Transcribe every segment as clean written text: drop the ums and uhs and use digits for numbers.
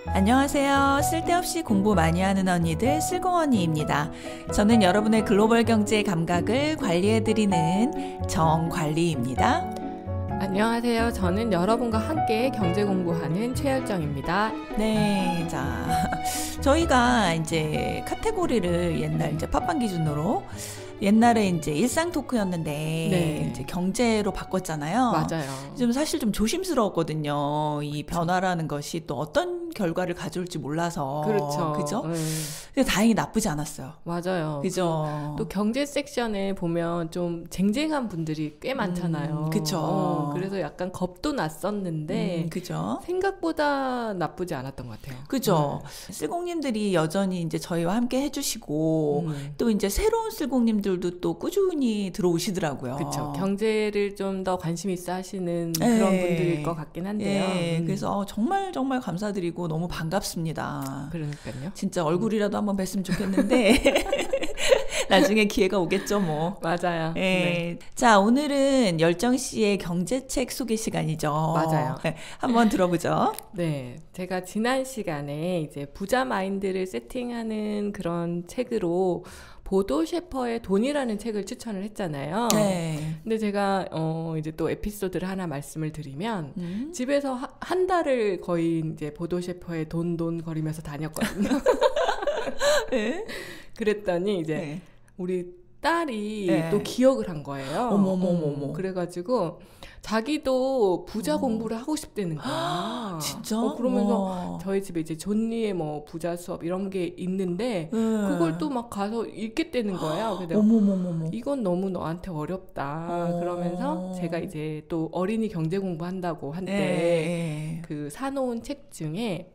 안녕하세요. 쓸데없이 공부 많이 하는 언니들 슬공언니입니다. 저는 여러분의 글로벌 경제 감각을 관리해드리는 정관리입니다. 안녕하세요. 저는 여러분과 함께 경제 공부하는 최열정입니다. 네, 자, 저희가 이제 카테고리를 옛날 이제 팟빵 기준으로 옛날에 이제 일상 토크였는데 네. 이제 경제로 바꿨잖아요. 맞아요. 좀 사실 좀 조심스러웠거든요. 이 변화라는 것이 또 어떤 결과를 가져올지 몰라서. 그렇죠. 그죠? 근데 다행히 나쁘지 않았어요. 맞아요. 그죠? 또 경제 섹션에 보면 좀 쟁쟁한 분들이 꽤 많잖아요. 그쵸. 그래서 약간 겁도 났었는데 그죠? 생각보다 나쁘지 않았던 것 같아요. 그죠? 쓸공님들이 여전히 이제 저희와 함께 해주시고 또 이제 새로운 쓸공님들도 또 꾸준히 들어오시더라고요. 그렇죠. 경제를 좀 더 관심 있어 하시는 그런 분들일 것 같긴 한데요. 네, 그래서 정말 정말 감사드리고 너무 반갑습니다. 그러니까요. 진짜 얼굴이라도 한번 뵀으면 좋겠는데 나중에 기회가 오겠죠 뭐. 맞아요. 네. 자, 오늘은 열정 씨의 경제책 소개 시간이죠. 맞아요. 네, 한번 들어보죠. 네, 제가 지난 시간에 이제 부자 마인드를 세팅하는 그런 책으로 보도 셰퍼의 돈이라는 책을 추천을 했잖아요. 네. 근데 제가 이제 또 에피소드를 하나 말씀을 드리면 집에서 한 달을 거의 이제 보도 셰퍼의 돈 거리면서 다녔거든요. 네. 그랬더니 이제 네. 우리 딸이 네. 또 기억을 한 거예요. 어머머머머. 그래가지고 자기도 부자 공부를 하고 싶다는 거야. 진짜? 그러면서 저희 집에 이제 존리의 뭐 부자 수업 이런 게 있는데 그걸 또 막 가서 읽겠다는 거예요. 근데 어머머머머. 이건 너무 너한테 어렵다. 그러면서 제가 이제 또 어린이 경제 공부한다고 한때 그 사놓은 책 중에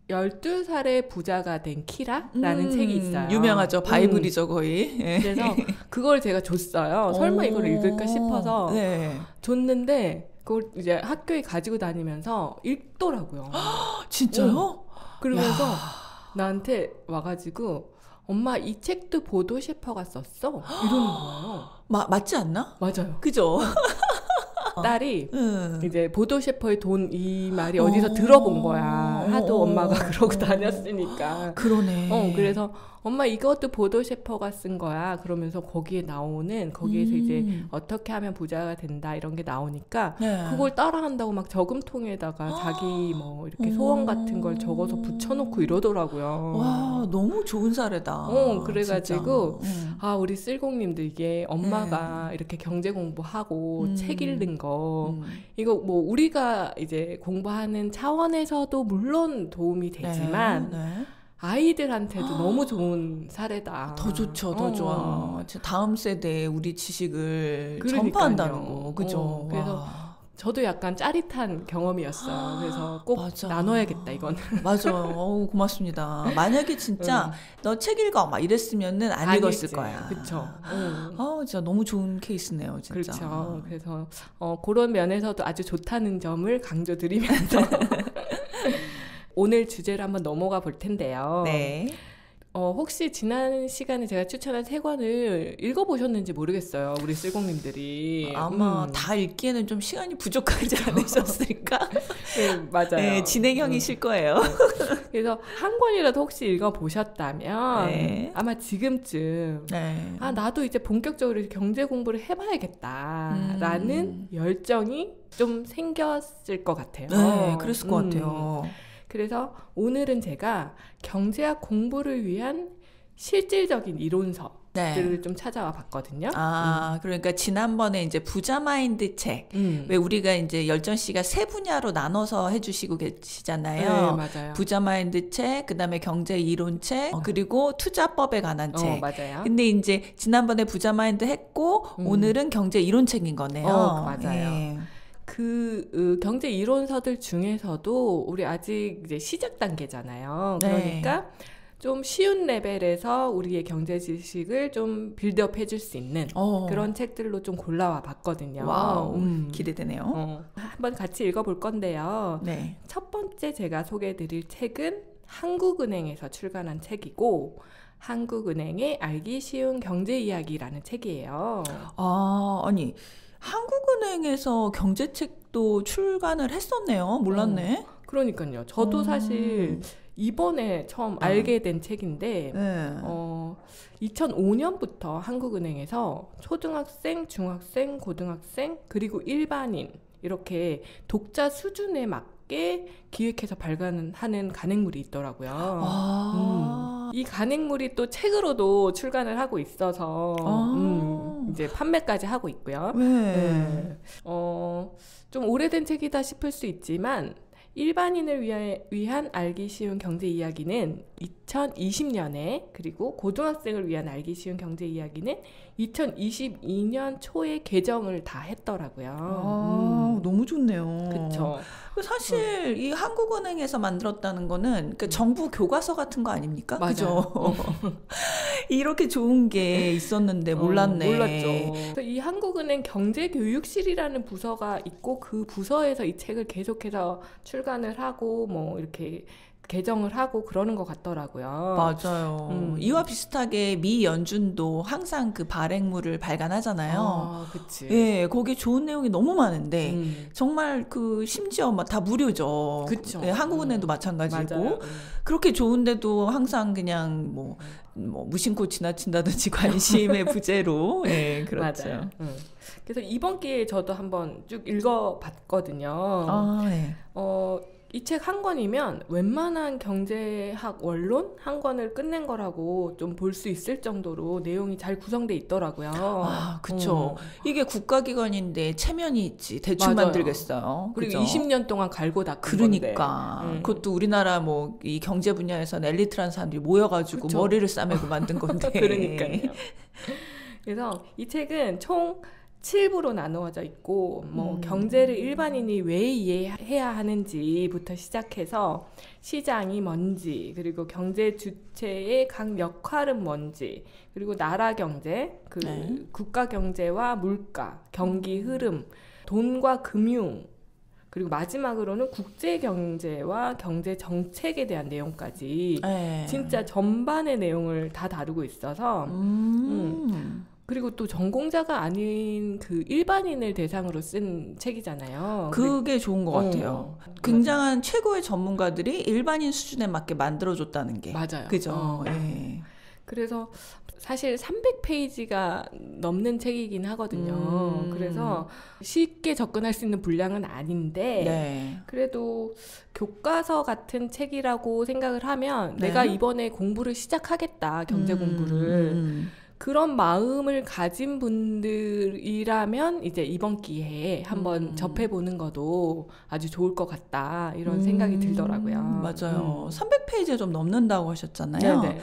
12살의 부자가 된 키라라는 책이 있어요. 유명하죠. 바이블이죠, 거의. 그래서 그걸 제가 줬어요. 설마 이걸 읽을까 싶어서 줬는데 그걸 이제 학교에 가지고 다니면서 읽더라고요. 진짜요? 그러면서 나한테 와가지고 엄마 이 책도 보도 셰퍼가 썼어? 이러는 거예요. 맞지 않나? 맞아요. 그죠? 딸이 이제 보도 셰퍼의 돈 이 말이 어디서 들어본 거야. 하도 엄마가 그러고 다녔으니까. 그러네. 그래서 엄마 이것도 보도 셰퍼가 쓴 거야. 그러면서 거기에서 이제 어떻게 하면 부자가 된다 이런 게 나오니까 그걸 따라한다고 막 저금통에다가 자기 뭐 이렇게 소원 같은 걸 적어서 붙여놓고 이러더라고요. 와, 너무 좋은 사례다. 그래가지고 우리 쓸공님들 이게 엄마가 이렇게 경제 공부하고 책 읽는 거 이거 뭐 우리가 이제 공부하는 차원에서도 물론 도움이 되지만 아이들한테도 너무 좋은 사례다. 더 좋죠, 더 좋아. 다음 세대에 우리 지식을 그러니까요. 전파한다는 거, 그죠? 그래서 저도 약간 짜릿한 경험이었어요. 그래서 꼭 맞아. 나눠야겠다, 이건. 맞아요. 고맙습니다. 만약에 진짜 너 책 읽어 막 이랬으면은 안 읽었을 거야. 그렇죠. 진짜 너무 좋은 케이스네요, 진짜. 그렇죠. 그래서 그런 면에서도 아주 좋다는 점을 강조드리면서 오늘 주제로 한번 넘어가 볼 텐데요. 네. 혹시 지난 시간에 제가 추천한 세 권을 읽어보셨는지 모르겠어요. 우리 쓸공님들이. 아마 다 읽기에는 좀 시간이 부족하지 않으셨을까? 네, 맞아요. 네, 진행형이실 거예요. 그래서 한 권이라도 혹시 읽어보셨다면 아마 지금쯤 나도 이제 본격적으로 경제 공부를 해봐야겠다라는 열정이 좀 생겼을 것 같아요. 네, 그랬을 것 같아요. 그래서 오늘은 제가 경제학 공부를 위한 실질적인 이론서들을 좀 찾아와 봤거든요. 그러니까 지난번에 이제 부자 마인드 책, 왜 우리가 이제 열정 씨가 세 분야로 나눠서 해주시고 계시잖아요. 네, 맞아요. 부자 마인드 책, 그다음에 경제 이론 책, 그리고 투자법에 관한 책. 맞아요. 근데 이제 지난번에 부자 마인드 했고 오늘은 경제 이론 책인 거네요. 맞아요. 그 경제 이론서들 중에서도 우리 아직 이제 시작 단계잖아요. 그러니까 좀 쉬운 레벨에서 우리의 경제 지식을 좀 빌드업 해줄 수 있는 그런 책들로 좀 골라와 봤거든요. 와우, 기대되네요. 한번 같이 읽어볼 건데요. 네. 첫 번째 제가 소개해드릴 책은 한국은행에서 출간한 책이고 한국은행의 알기 쉬운 경제 이야기라는 책이에요. 아니 한국은행에서 경제책도 출간을 했었네요. 몰랐네. 그러니까요. 저도 사실 이번에 처음 알게 된 책인데 2005년부터 한국은행에서 초등학생, 중학생, 고등학생 그리고 일반인 이렇게 독자 수준에 맞게 기획해서 발간하는 간행물이 있더라고요. 이 간행물이 또 책으로도 출간을 하고 있어서 이제 판매까지 하고 있고요. 좀 오래된 책이다 싶을 수 있지만 일반인을 위한 알기 쉬운 경제 이야기는 2020년에 그리고 고등학생을 위한 알기 쉬운 경제 이야기는 2022년 초에 개정을 다 했더라고요. 너무 좋네요. 그렇죠. 사실 이 한국은행에서 만들었다는 거는 그 정부 교과서 같은 거 아닙니까? 맞아요. 그죠? 이렇게 좋은 게 있었는데 몰랐네. 몰랐죠. 그래서 이 한국은행 경제교육실이라는 부서가 있고 그 부서에서 이 책을 계속해서 출간을 하고 뭐 이렇게 개정을 하고 그러는 것 같더라고요. 맞아요. 이와 비슷하게 미 연준도 항상 그 발행물을 발간하잖아요. 그치. 예, 거기 좋은 내용이 너무 많은데 정말 그 심지어 막 다 무료죠. 그쵸. 예, 한국은행도 마찬가지고 맞아요. 그렇게 좋은데도 항상 그냥 뭐 무심코 지나친다든지 관심의 부재로 예, 그렇죠. 맞아요. 그래서 이번 기회에 저도 한번 쭉 읽어봤거든요. 네. 이 책 한 권이면 웬만한 경제학 원론 한 권을 끝낸 거라고 좀 볼 수 있을 정도로 내용이 잘 구성돼 있더라고요. 그쵸. 이게 국가기관인데 체면이 있지. 대충 맞아요. 만들겠어요. 그리고 그죠? 20년 동안 갈고 닦은 그러니까. 건데. 그것도 우리나라 뭐 이 경제 분야에서는 엘리트라는 사람들이 모여가지고 그쵸. 머리를 싸매고 만든 건데. 그러니까요. 그래서 이 책은 총 7부로 나누어져 있고 경제를 일반인이 왜 이해해야 하는지부터 시작해서 시장이 뭔지 그리고 경제 주체의 각 역할은 뭔지 그리고 나라 경제, 국가 경제와 물가, 경기 흐름, 돈과 금융 그리고 마지막으로는 국제 경제와 경제 정책에 대한 내용까지 진짜 전반의 내용을 다 다루고 있어서 그리고 또 전공자가 아닌 그 일반인을 대상으로 쓴 책이잖아요. 그게 좋은 것 같아요. 굉장한 최고의 전문가들이 일반인 수준에 맞게 만들어줬다는 게. 맞아요. 그죠. 그래서 사실 300페이지가 넘는 책이긴 하거든요. 그래서 쉽게 접근할 수 있는 분량은 아닌데 그래도 교과서 같은 책이라고 생각을 하면 내가 이번에 공부를 시작하겠다, 경제 공부를. 그런 마음을 가진 분들이라면 이제 이번 기회에 한번 접해보는 것도 아주 좋을 것 같다 이런 생각이 들더라고요. 맞아요. 300페이지가 좀 넘는다고 하셨잖아요. 네네.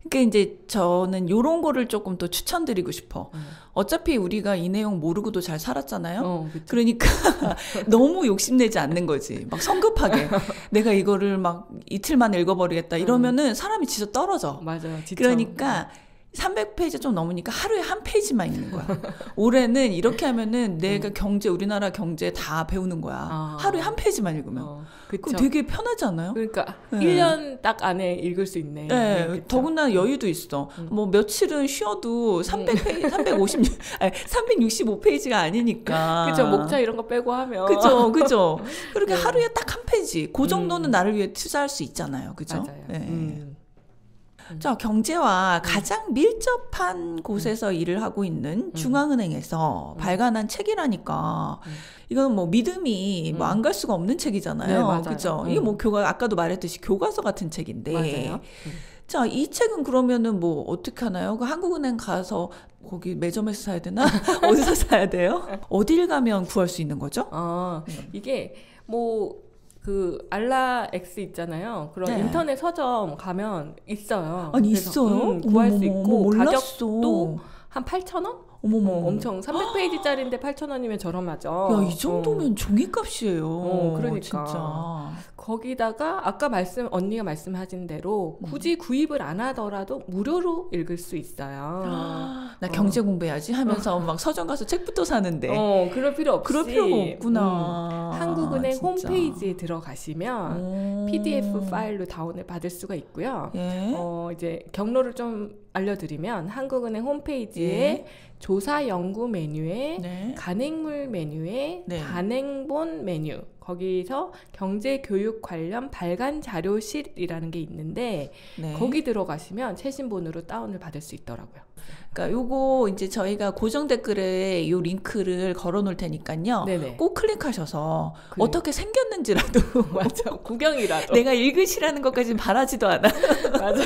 그러니까 이제 저는 이런 거를 조금 더 추천드리고 싶어. 어차피 우리가 이 내용 모르고도 잘 살았잖아요. 그러니까 너무 욕심내지 않는 거지. 막 성급하게 내가 이거를 막 이틀 만에 읽어버리겠다 이러면은 사람이 진짜 떨어져. 맞아요. 지쳐. 그러니까 300페이지 좀 넘으니까 하루에 한 페이지만 읽는 거야. 올해는 이렇게 하면은 내가 우리나라 경제 다 배우는 거야. 하루에 한 페이지만 읽으면. 그거 되게 편하지 않아요? 그러니까 1년 딱 안에 읽을 수 있네. 더군다나 여유도 있어. 뭐 며칠은 쉬어도 365페이지가 아니니까. 그죠. 목차 이런 거 빼고 하면. 그죠. 그렇게 하루에 딱 한 페이지. 그 정도는 나를 위해 투자할 수 있잖아요. 그죠? 맞아요. 자, 경제와 가장 밀접한 곳에서 일을 하고 있는 중앙은행에서 발간한 책이라니까 이건 뭐 믿음이 뭐 안 갈 수가 없는 책이잖아요. 그죠? 이게 뭐 아까도 말했듯이 교과서 같은 책인데. 맞아요. 자, 이 책은 그러면은 뭐 어떻게 하나요? 그 한국은행 가서 거기 매점에서 사야 되나? 어디서 사야 돼요? 어딜 가면 구할 수 있는 거죠? 이게 뭐 그 알라엑스 있잖아요. 그런 인터넷 서점 가면 있어요. 아니 있어요? 구할 수 있고 몰랐어. 가격도 한 8,000원? 어머머. 엄청 300페이지짜리인데 8,000원이면 저렴하죠. 야, 이 정도면 종이값이에요. 그러니까. 진짜. 거기다가 아까 언니가 말씀하신 대로 굳이 구입을 안 하더라도 무료로 읽을 수 있어요. 나 경제 공부해야지 하면서 막 서점 가서 책부터 사는데. 그럴 필요 없이. 그럴 필요가 없구나. 한국은행 진짜. 홈페이지에 들어가시면 PDF 파일로 다운을 받을 수가 있고요. 예? 이제 경로를 좀 알려드리면 한국은행 홈페이지에 예? 조사 연구 메뉴에 네. 간행물 메뉴에 네. 단행본 메뉴 거기서 경제교육 관련 발간 자료실이라는 게 있는데 네. 거기 들어가시면 최신본으로 다운을 받을 수 있더라고요. 그러니까 요거 이제 저희가 고정 댓글에 요 링크를 걸어 놓을 테니까요. 네네. 꼭 클릭하셔서 그래. 어떻게 생겼는지라도 맞아. 구경이라도. 내가 읽으시라는 것까지는 바라지도 않아. 맞아.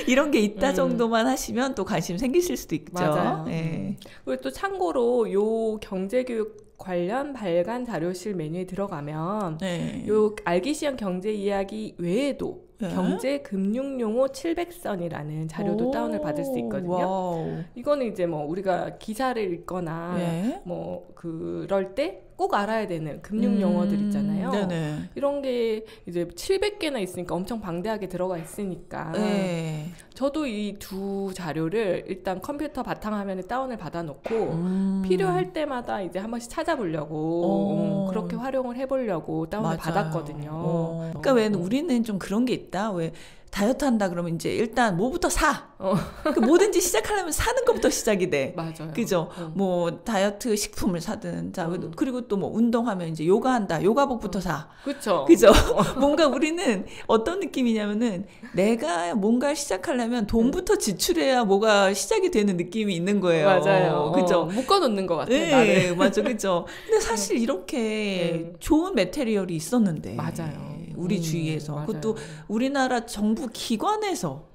이런 게 있다 정도만 하시면 또 관심 생기실 수도 있죠. 맞아요. 네. 그리고 또 참고로 요 경제교육 관련 발간 자료실 메뉴에 들어가면 네. 요 알기 쉬운 경제 이야기 외에도 네. 경제 금융 용어 700선이라는 자료도 다운을 받을 수 있거든요. 와우. 이거는 이제 뭐 우리가 기사를 읽거나 네. 뭐 그럴 때 꼭 알아야 되는 금융 용어들 있잖아요. 네네. 이런 게 이제 700개나 있으니까 엄청 방대하게 들어가 있으니까 네. 저도 이 두 자료를 일단 컴퓨터 바탕화면에 다운을 받아놓고 필요할 때마다 이제 한 번씩 찾아보려고 그렇게 활용을 해보려고 다운을 맞아요. 받았거든요. 그러니까 왜 우리는 좀 그런 게 있다. 왜 다이어트 한다 그러면 이제 일단 뭐부터 사. 그 뭐든지 시작하려면 사는 것부터 시작이 돼. 맞아요. 그죠? 뭐 다이어트 식품을 사든, 자 그리고 또 뭐 운동하면 이제 요가한다. 요가복부터 사. 그렇죠. 그죠? 뭔가 우리는 어떤 느낌이냐면은 내가 뭔가를 시작하려면 돈부터 지출해야 뭐가 시작이 되는 느낌이 있는 거예요. 맞아요. 그죠? 묶어놓는 것 같아요. 네, 나를. 맞아, 그죠? 근데 사실 이렇게 좋은 매테리얼이 있었는데. 맞아요. 우리 주위에서. 맞아요. 그것도 우리나라 정부 기관에서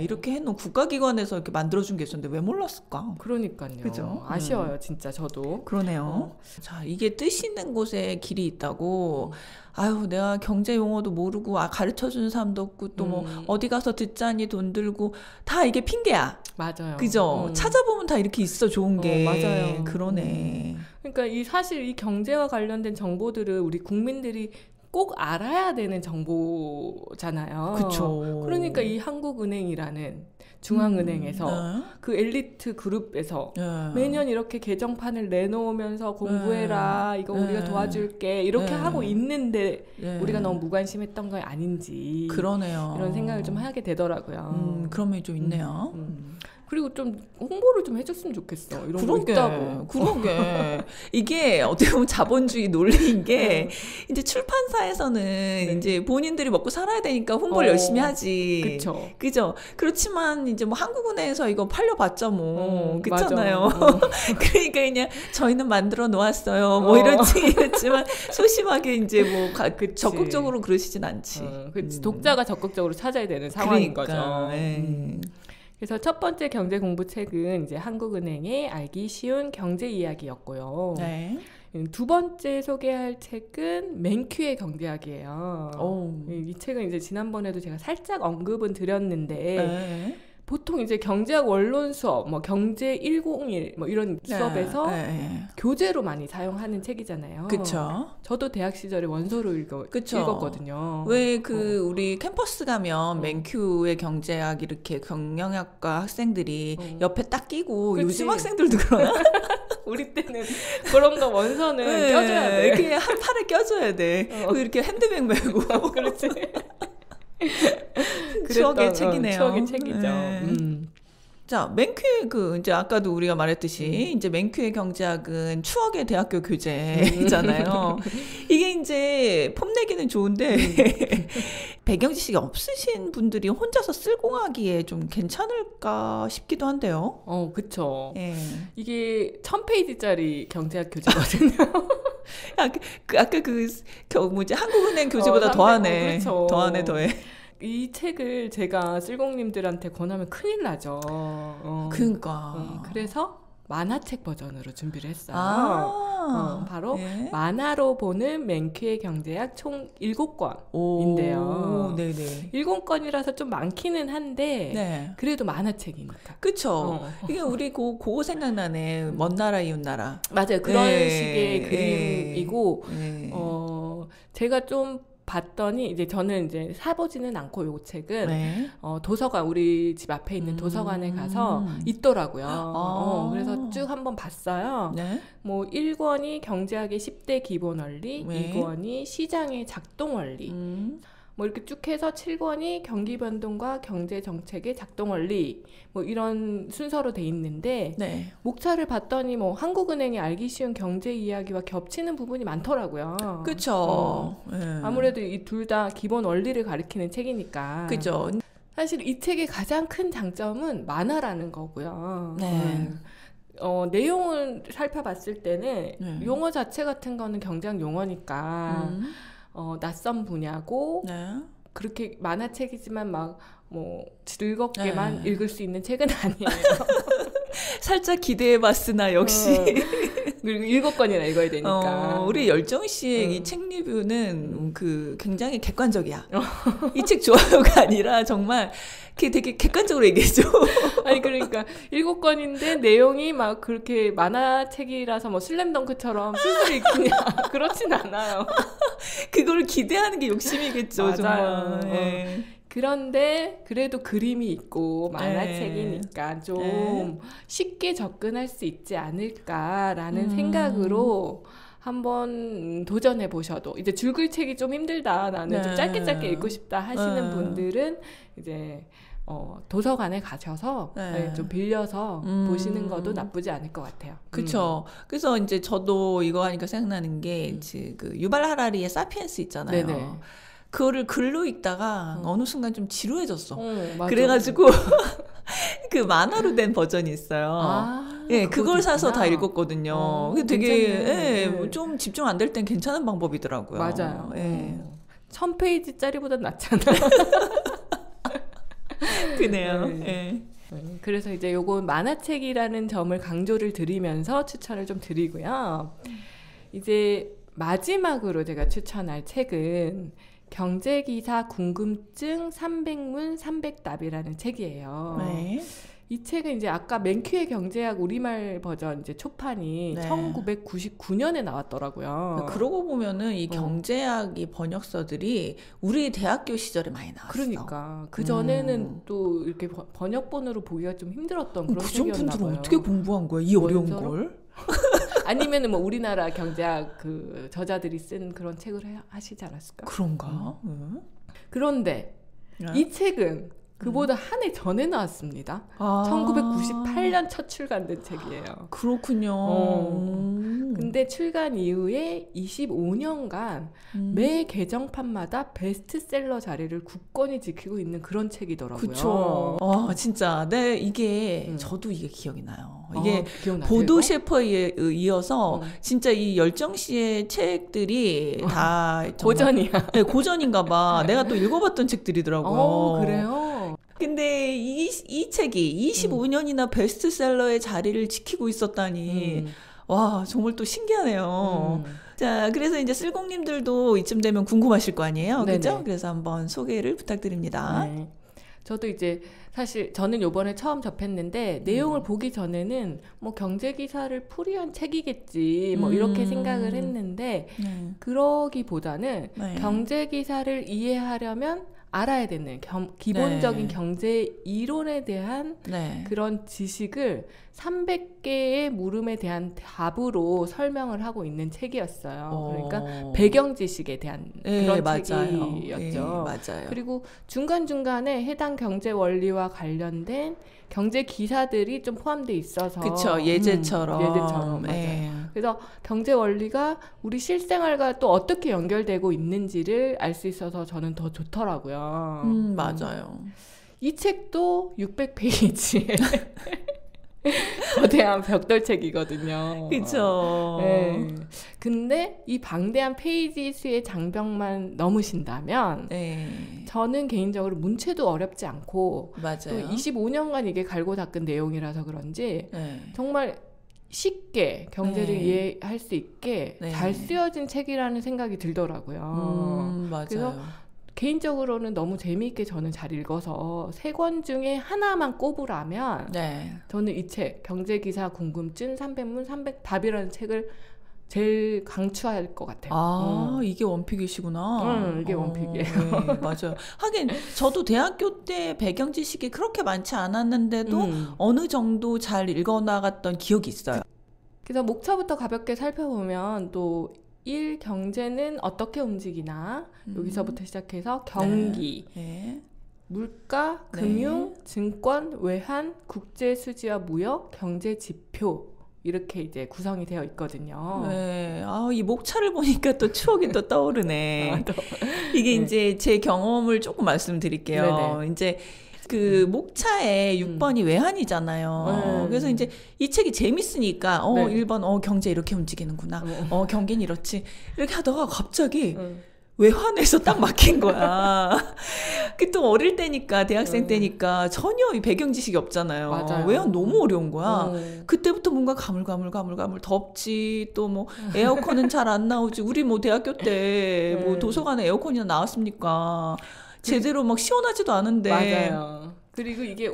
이렇게 해놓은 국가기관에서 이렇게 만들어준 게 있었는데 왜 몰랐을까? 그러니까요. 그죠? 아쉬워요, 진짜 저도. 그러네요. 자, 이게 뜻 있는 곳에 길이 있다고. 아유, 내가 경제 용어도 모르고 가르쳐주는 사람도 없고 또 뭐 어디 가서 듣자니 돈 들고 다 이게 핑계야. 맞아요. 그죠? 찾아보면 다 이렇게 있어, 좋은 게. 맞아요. 그러네. 그러니까 사실 이 경제와 관련된 정보들을 우리 국민들이 꼭 알아야 되는 정보잖아요. 그쵸. 그러니까 이 한국은행이라는 중앙은행에서 그 엘리트 그룹에서 매년 이렇게 개정판을 내놓으면서 공부해라, 이거 우리가 도와줄게 이렇게 하고 있는데 우리가 너무 무관심했던 건 아닌지. 그러네요. 이런 생각을 좀 하게 되더라고요. 그런 면이 좀 있네요. 그리고 좀 홍보를 좀 해줬으면 좋겠어. 이런 거 있다고. 그러게. 이게 어떻게 보면 자본주의 논리인 게 이제 출판사에서는 이제 본인들이 먹고 살아야 되니까 홍보를 열심히 하지. 그쵸. 그죠. 그렇지만 이제 뭐 한국은행에서 이거 팔려봤자 뭐 그렇잖아요. 그러니까 그냥 저희는 만들어 놓았어요. 뭐 이렇지만 소심하게 이제 뭐 적극적으로 그러시진 않지. 그치. 독자가 적극적으로 찾아야 되는 상황인 그러니까, 거죠. 그래서 첫 번째 경제 공부 책은 이제 한국은행의 알기 쉬운 경제 이야기였고요. 네. 두 번째 소개할 책은 맨큐의 경제학이에요. 이 책은 이제 지난번에도 제가 살짝 언급은 드렸는데 보통 이제 경제학 원론 수업, 뭐 경제 101 뭐 이런 수업에서 교재로 많이 사용하는 책이잖아요. 그렇죠. 저도 대학 시절에 원서로 읽었거든요. 왜 우리 캠퍼스 가면 맨큐의 경제학 이렇게 경영학과 학생들이 옆에 딱 끼고 그치. 요즘 학생들도 그러나? 우리 때는 그런 거 원서는 껴줘야 돼. 이렇게 한 팔에 껴줘야 돼. 이렇게 핸드백 메고. 그렇지. 추억의 책이네요. 추억의 책이죠. 자, 맨큐의 이제 아까도 우리가 말했듯이, 이제 맨큐의 경제학은 추억의 대학교 교재잖아요. 이게 이제 폼내기는 좋은데, 배경 지식이 없으신 분들이 혼자서 쓸공하기에 좀 괜찮을까 싶기도 한데요. 그쵸. 예. 이게 1000페이지짜리 경제학 교재거든요. 아까 뭐지, 한국은행 교재보다 더하네. 그렇죠. 더해. 이 책을 제가 쓸공님들한테 권하면 큰일 나죠. 그러니까. 그래서 만화책 버전으로 준비를 했어요. 바로 네. 만화로 보는 맨큐의 경제학 총 7권인데요. 네네. 7권이라서 좀 많기는 한데 네. 그래도 만화책이니까. 그쵸. 이게 우리 그거 생각나네. 먼 나라 이웃 나라. 맞아요. 그런 식의 그림이고 네. 제가 좀 봤더니 이제 저는 이제 사보지는 않고 요 책은 네. 도서관 우리 집 앞에 있는 도서관에 가서 있더라고요. 그래서 쭉 한번 봤어요. 네. 뭐 1권이 경제학의 10대 기본 원리, 네. 2권이 시장의 작동 원리, 뭐 이렇게 쭉 해서 7권이 경기 변동과 경제 정책의 작동 원리, 뭐 이런 순서로 돼 있는데 네. 목차를 봤더니 뭐 한국은행이 알기 쉬운 경제 이야기와 겹치는 부분이 많더라고요. 그쵸. 아무래도 이 둘 다 기본 원리를 가리키는 책이니까. 그죠. 사실 이 책의 가장 큰 장점은 만화라는 거고요. 네. 내용을 살펴봤을 때는 용어 자체 같은 거는 경제학 용어니까 낯선 분야고 그렇게 만화책이지만 막 뭐 즐겁게만 읽을 수 있는 책은 아니에요. 살짝 기대해봤으나 역시 그리고 7권이나 읽어야 되니까. 우리 열정 씨의 이 책 리뷰는 굉장히 객관적이야. 이 책 좋아요가 아니라 정말 되게 객관적으로 얘기해줘. 아니 그러니까 7권인데 내용이 막 그렇게 만화책이라서 뭐 슬램덩크처럼 술술 읽히냐 그렇진 않아요. 그걸 기대하는 게 욕심이겠죠. 맞아요. 정말. 그런데 그래도 그림이 있고 만화책이니까 좀 쉽게 접근할 수 있지 않을까라는 생각으로 한번 도전해 보셔도, 이제 줄글 책이 좀 힘들다, 나는 좀 짧게 읽고 싶다 하시는 분들은 이제 도서관에 가셔서 좀 빌려서 보시는 것도 나쁘지 않을 것 같아요. 그렇죠. 그래서 이제 저도 이거 하니까 생각나는 게 그 유발 하라리의 사피엔스 있잖아요. 네네. 그거를 글로 읽다가 어느 순간 좀 지루해졌어. 그래가지고 그 만화로 된 버전이 있어요. 그걸 사서 다 읽었거든요. 되게 좀 집중 안 될 땐 괜찮은 방법이더라고요. 맞아요. 1000페이지짜리보다 낫잖아. 그네요. 그래서 이제 요건 만화책이라는 점을 강조를 드리면서 추천을 좀 드리고요. 이제 마지막으로 제가 추천할 책은 경제기사 궁금증 300문 300답이라는 책이에요. 이 책은 이제 아까 맨큐의 경제학 우리말 버전 이제 초판이 1999년에 나왔더라고요. 그러고 보면은 이 경제학 이 번역서들이 우리 대학교 시절에 많이 나왔어. 그러니까 그 전에는 또 이렇게 번역본으로 보기가 좀 힘들었던 그런 책이었나 봐요. 그런 분들은 어떻게 공부한 거야? 이 어려운 걸? 아니면은 뭐 우리나라 경제학 그 저자들이 쓴 그런 책을 하시지 않았을까? 그런가? 그런데 이 책은 그보다 한 해 전에 나왔습니다. 1998년 첫 출간된 책이에요. 그렇군요. 근데 출간 이후에 25년간 매 개정판마다 베스트셀러 자리를 굳건히 지키고 있는 그런 책이더라고요. 그렇죠. 진짜 이게 저도 이게 기억이 나요. 이게 기억나세요? 보도 셰퍼에 이어서 진짜 이 열정 씨의 책들이 다 고전이야. 네, 고전인가 봐. 내가 또 읽어봤던 책들이더라고요. 그래요? 근데 이 책이 25년이나 베스트셀러의 자리를 지키고 있었다니 와, 정말 또 신기하네요. 자, 그래서 이제 쓸공님들도 이쯤 되면 궁금하실 거 아니에요? 그죠? 그래서 한번 소개를 부탁드립니다. 네. 저도 이제 사실 저는 요번에 처음 접했는데 내용을 보기 전에는 뭐 경제기사를 풀이한 책이겠지 뭐 이렇게 생각을 했는데 그러기보다는 경제기사를 이해하려면 알아야 되는 기본적인 경제 이론에 대한 그런 지식을 300개의 물음에 대한 답으로 설명을 하고 있는 책이었어요. 그러니까 배경 지식에 대한 그런 책이었죠. 맞아요. 그리고 중간중간에 해당 경제 원리와 관련된 경제 기사들이 좀 포함되어 있어서 그렇죠. 예제처럼. 맞아요. 그래서 경제 원리가 우리 실생활과 또 어떻게 연결되고 있는지를 알 수 있어서 저는 더 좋더라고요. 맞아요. 이 책도 600페이지에 거대한 벽돌책이거든요. 그렇죠. 근데 이 방대한 페이지 수의 장벽만 넘으신다면 저는 개인적으로 문체도 어렵지 않고 맞아요. 또 25년간 이게 갈고 닦은 내용이라서 그런지 정말 쉽게 경제를 네. 이해할 수 있게 네. 잘 쓰여진 책이라는 생각이 들더라고요. 맞아요. 그래서 개인적으로는 너무 재미있게 저는 잘 읽어서 3권 중에 하나만 꼽으라면 네. 저는 이 책 경제기사 궁금증 300문 300답이라는 책을 제일 강추할 것 같아요. 이게 원픽이시구나. 이게 원픽이에요. 네, 맞아요. 하긴 저도 대학교 때 배경 지식이 그렇게 많지 않았는데도 어느 정도 잘 읽어나갔던 기억이 있어요. 그래서 목차부터 가볍게 살펴보면 또 1. 경제는 어떻게 움직이나 여기서부터 시작해서 경기, 네. 물가, 금융, 증권, 외환, 국제 수지와 무역, 경제 지표 이렇게 이제 구성이 되어 있거든요. 네. 이 목차를 보니까 또 추억이 또 떠오르네. 이게 이제 제 경험을 조금 말씀드릴게요. 네네. 이제 그 목차에 6번이 외환이잖아요. 그래서 이제 이 책이 재밌으니까 1번 경제 이렇게 움직이는구나. 경기는 이렇지. 이렇게 하다가 갑자기 외환에서 딱 막힌 거야. 그 또 어릴 때니까 대학생 때니까 전혀 이 배경 지식이 없잖아요. 맞아요. 외환 너무 어려운 거야. 그때부터 뭔가 가물가물 덥지. 또 뭐 에어컨은 잘 안 나오지. 우리 뭐 대학교 때 뭐 도서관에 에어컨이나 나왔습니까? 제대로 막 시원하지도 않은데. 맞아요. 그리고 이게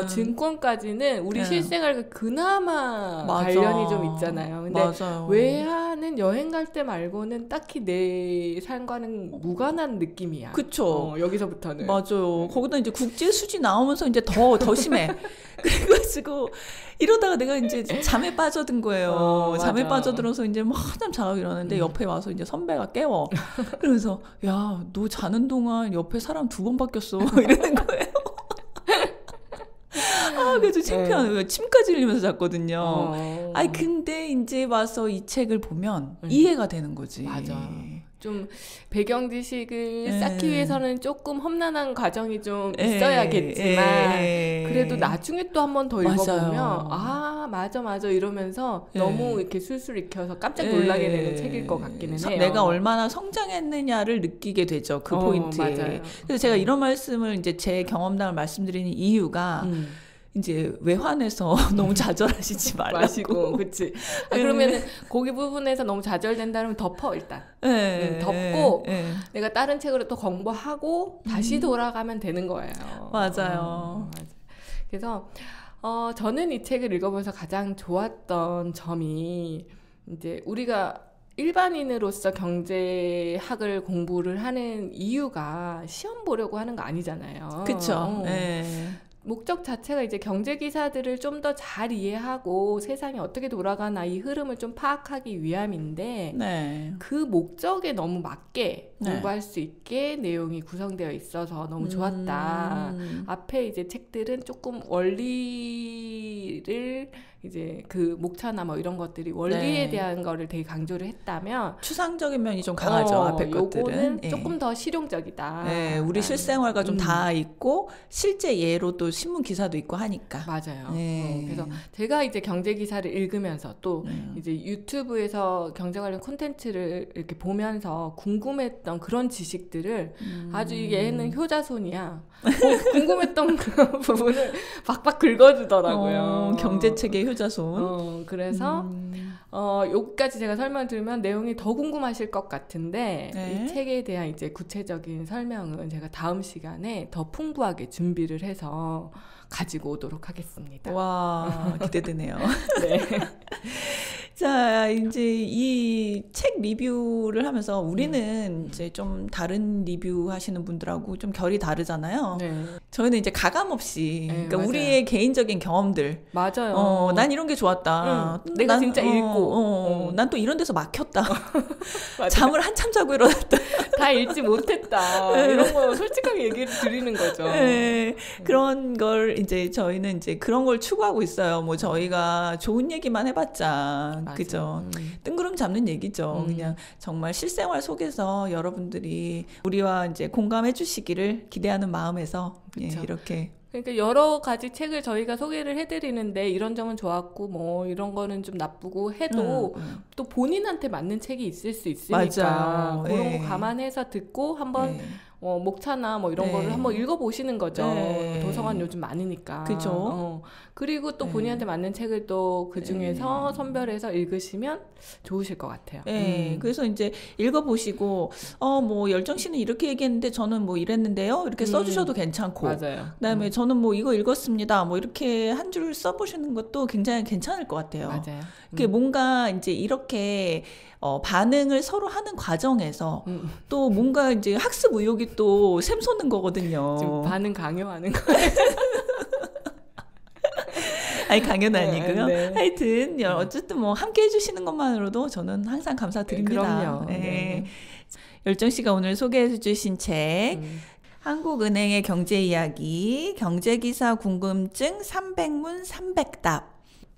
증권까지는 우리 실생활과 그나마 관련이 좀 있잖아요. 근데 맞아요. 외환은 여행 갈 때 말고는 딱히 내 삶과는 무관한 느낌이야. 그쵸. 여기서부터는. 맞아요. 거기다 이제 국제 수지 나오면서 이제 더 심해. 그래가지고 이러다가 내가 이제 잠에 빠져든 거예요. 잠에 빠져들어서 이제 막 한참 자고 일어났는데 옆에 와서 이제 선배가 깨워. 그러면서 야, 너 자는 동안 옆에 사람 2번 바뀌었어. 이러는 거예요. 그래서 창피하네. 왜 침까지 흘리면서 잤거든요. 근데 이제 와서 이 책을 보면 이해가 되는 거지. 맞아. 좀 배경 지식을 쌓기 위해서는 조금 험난한 과정이 좀 있어야겠지만 그래도 나중에 또 한 번 더 읽어보면 맞아 이러면서 너무 이렇게 술술 익혀서 깜짝 놀라게 되는 책일 것 같기는 해요. 내가 얼마나 성장했느냐를 느끼게 되죠. 그 포인트에. 맞아요. 그래서 제가 이런 말씀을 이제 제 경험담을 말씀드리는 이유가 이제 외환에서 너무 좌절하시지 말라고. 그치. 그러면은 거기 부분에서 너무 좌절된다면 덮어 일단. 덮고 내가 다른 책으로 또 공부하고 다시 돌아가면 되는 거예요. 맞아요. 그래서 저는 이 책을 읽어보면서 가장 좋았던 점이 이제 우리가 일반인으로서 경제학을 공부를 하는 이유가 시험 보려고 하는 거 아니잖아요. 그쵸. 목적 자체가 이제 경제 기사들을 좀 더 잘 이해하고 세상이 어떻게 돌아가나 이 흐름을 좀 파악하기 위함인데 그 목적에 너무 맞게 공부할 수 있게 내용이 구성되어 있어서 너무 좋았다. 앞에 이제 책들은 조금 원리를 이제 그 목차나 뭐 이런 것들이 원리에 대한 거를 되게 강조를 했다면 추상적인 면이 좀 강하죠. 앞에 것들은. 요거는 조금 더 실용적이다. 우리 실생활과 좀 다 있고 실제 예로 또 신문 기사도 있고 하니까. 맞아요. 그래서 제가 이제 경제 기사를 읽으면서 또 이제 유튜브에서 경제 관련 콘텐츠를 이렇게 보면서 궁금했던 그런 지식들을 아주 얘는 효자손이야. 궁금했던 그 부분을 박박 긁어주더라고요. 경제책의 효자손. 그래서 여기까지 제가 설명드리면 내용이 더 궁금하실 것 같은데 이 책에 대한 이제 구체적인 설명은 제가 다음 시간에 더 풍부하게 준비를 해서 가지고 오도록 하겠습니다. 와, 기대되네요. 네. 자, 이제 이 책 리뷰를 하면서 우리는 이제 좀 다른 리뷰 하시는 분들하고 좀 결이 다르잖아요. 저희는 이제 가감 없이, 그러니까 맞아요. 우리의 개인적인 경험들. 맞아요. 난 이런 게 좋았다. 내가 진짜 읽고. 난 또 이런 데서 막혔다. 잠을 한참 자고 일어났다. 다 읽지 못했다. 이런 거 솔직하게 얘기를 드리는 거죠. 그런 걸 이제 저희는 이제 그런 걸 추구하고 있어요. 뭐 저희가 좋은 얘기만 해봤자, 그죠? 뜬구름 잡는 얘기죠. 그냥 정말 실생활 속에서 여러분들이 우리와 이제 공감해 주시기를 기대하는 마음에서 이렇게. 그러니까 여러 가지 책을 저희가 소개를 해드리는데 이런 점은 좋았고 뭐 이런 거는 좀 나쁘고 해도 또 본인한테 맞는 책이 있을 수 있으니까 맞아요. 그런 거 감안해서 듣고 한번 목차나 뭐 이런 네. 거를 한번 읽어보시는 거죠. 네. 도서관 요즘 많으니까. 그죠. 그리고 또 본인한테 맞는 책을 또 그 중에서 선별해서 읽으시면 좋으실 것 같아요. 네. 그래서 이제 읽어보시고, 뭐 열정 씨는 이렇게 얘기했는데 저는 뭐 이랬는데요. 이렇게 써주셔도 괜찮고. 맞아요. 그다음에 저는 뭐 이거 읽었습니다. 뭐 이렇게 한 줄 써보시는 것도 굉장히 괜찮을 것 같아요. 맞아요. 그게 뭔가 이제 이렇게 반응을 서로 하는 과정에서 또 뭔가 이제 학습 의욕이 또 샘솟는 거거든요. 지금 반응 강요하는 거예요. 아니 강연 아니고요. 네. 하여튼 어쨌든 뭐 함께 해주시는 것만으로도 저는 항상 감사드립니다. 그럼요. 네. 네. 열정 씨가 오늘 소개해주신 책 한국은행의 경제 이야기, 경제기사 궁금증 300문 300답.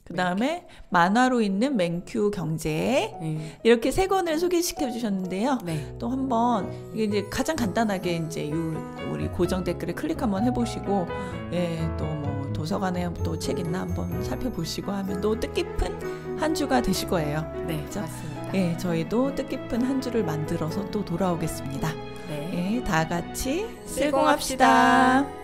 그 다음에 만화로 있는 맨큐 경제 이렇게 3권을 소개시켜 주셨는데요. 네. 또 한번 이게 이제 가장 간단하게 이제 우리 고정 댓글에 클릭 한번 해보시고 또 뭐 도서관에 또 책 있나 한번 살펴보시고 하면 또 뜻깊은 한 주가 되실 거예요. 네, 그렇죠? 맞습니다. 예, 저희도 뜻깊은 한 주를 만들어서 또 돌아오겠습니다. 네. 다 같이 쓸공합시다.